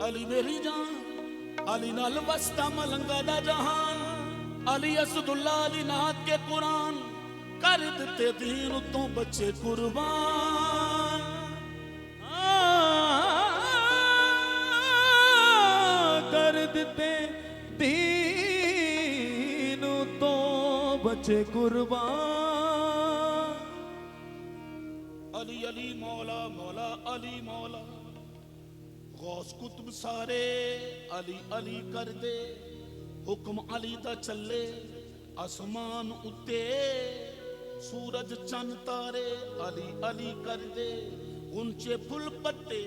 अली मेरी जान, अली नाल वसता मलंगा दा जहान, अली असदुल्ला, अली नाथ के कुरान, कर दिते दीन तो बच्चे कुर्बान। कर दिते दीन तो बच्चे कुर्बान। अली अली मौला मौला अली मौला, गौस कुतुब सारे अली अली कर दे, हुक्म अली दा चले आसमान उत्ते, सूरज चंद तारे अली अली कर दे, ऊंचे फुल पत्ते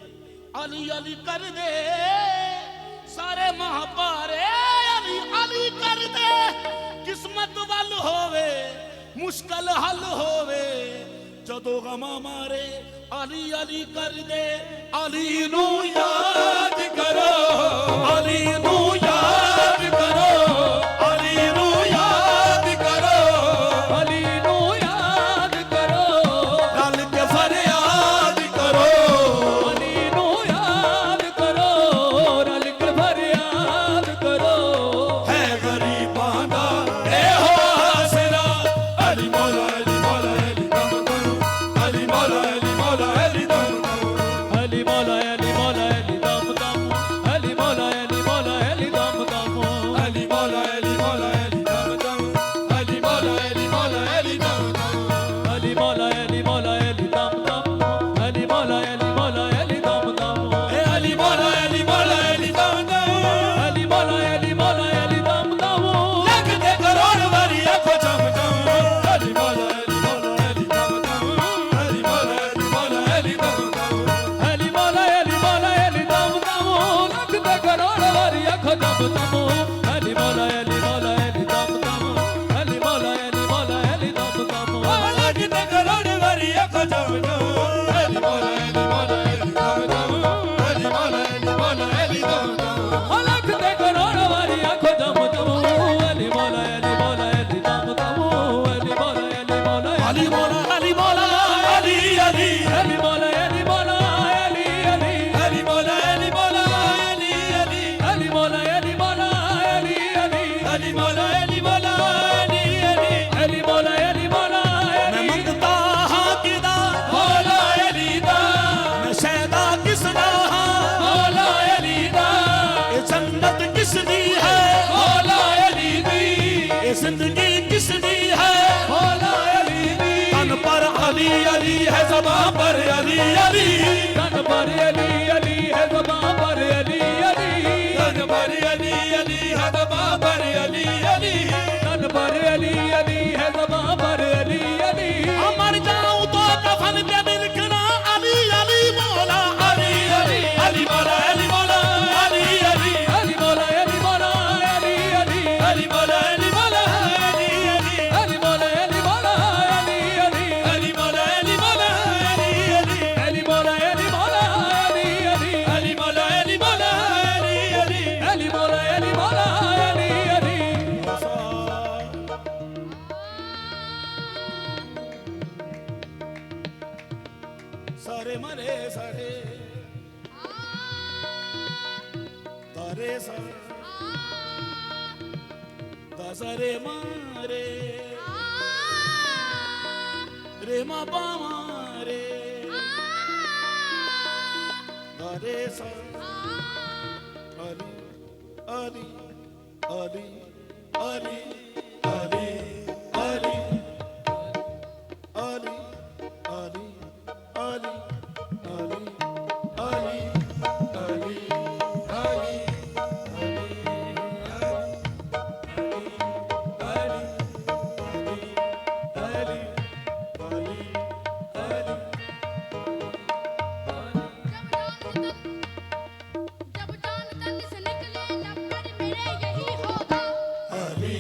अली अली कर दे, सारे महापारे अली अली कर दे। किस्मत वल होवे मुश्किल हल होवे, जदों गमा मारे अली अली कर दे। अली नू याद करो, अली नू याद करो, अली नू याद करो, अली नू याद करो, रल के फरियाद करो, अली नू याद करो, रल के फरियाद करो। है गरीबां दा एहो आसरा, अली मौला अली मौला अली दम दम, अली मौला अली मौला अली दम दम, अली मौला अली मौला अली दम दम, अली मौला अली मौला अली दम दम, अली मौला अली मौला अली दम दम, अली मौला अली मौला अली दम दम, अली मौला अली मौला अली दम दम, अली मौला अली मौला अली दम दम, ए अली मौला अली मौला अली दम दम, अली मौला अली मौला अली दम दम। लगदे करोड़ वारी आंखों चम चम, अली मौला अली मौला अली दम दम, अली मौला अली मौला अली दम दम, अली मौला अली मौला अली दम दम, लगदे करोड़ वारी आंखों दम दम, अली मौला अली मौला अली दम दम, अली मौला अली मौला अली दम दम, लगदे करोड़ वारी आंखों चम चम, अली मौला अली मौला अली दम दम, अली मौला अली मौला अली दम दम, लगदे करोड़ वारी आंखों दम दम, अली मौला अली मौला अली दम दम, अली मौला अली मौला अली मौला अली मौला अली अली, अली मौला अली मौला अली अली, अली मौला अली मौला अली अली, अली मौला अली मौला अली अली, अली मौला अली मौला अली अली। अली मौला अली मौला मैं अली, मंगता हाँ किदा मौला अली दा, मैं शैदा किसदा हाँ मौला अली दा, ये जन्नत किसदी है मौला अली दी, ये जिंदगी किसदी है मौला अली दी, तन पर अली अली है ज़बां पर अली अली, तन पर अली अली है ज़बां पर अली अली, तन पर अली अली है ज़बां पर अली अली। तन पर अली अली है ज़बां पर अली अली, मर जाऊं तो कफन पे बिलखना अली अली मौला अली अली, अली मौला अली मौला अली अली, अली मौला अली मौला अली अली, अली मौला अली मौला अली अली, अली मौला अली मौला अली अली, अली मौला अली मौला अली अली, अली मौला अली मौला अली अली, अली मौला अली मौला अली अली। अली मौला अली मौला अली अली। सारे मरे सारे तारे सर दसरे मारे रे मा पामारे तारे सर अली अली अली अली अली अली अली अली अली अली अली अली अली जब जान तन से निकले लब पर मेरे यही होगा। अली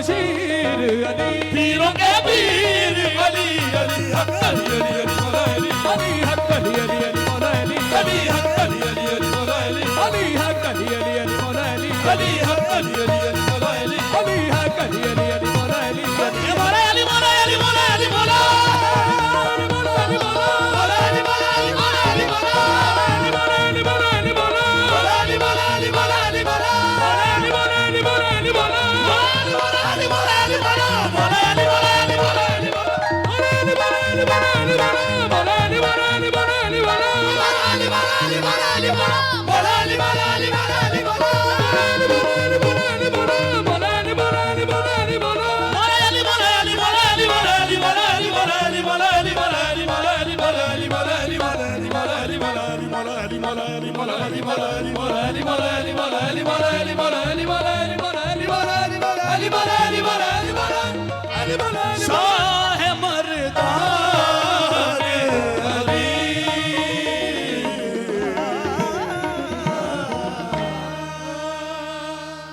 बशीर अली पीरों के पीर अली अली हक अली अली अली मौला अली अली हक अली अली अली मौला अली अली हक अली अली अली मौला अली अली हक अली अली अली मौला अली अली हक अली अली अली मौला अली अली हक अली अली अली मौला अली ये मौला अली मौला अली मौला अली मौला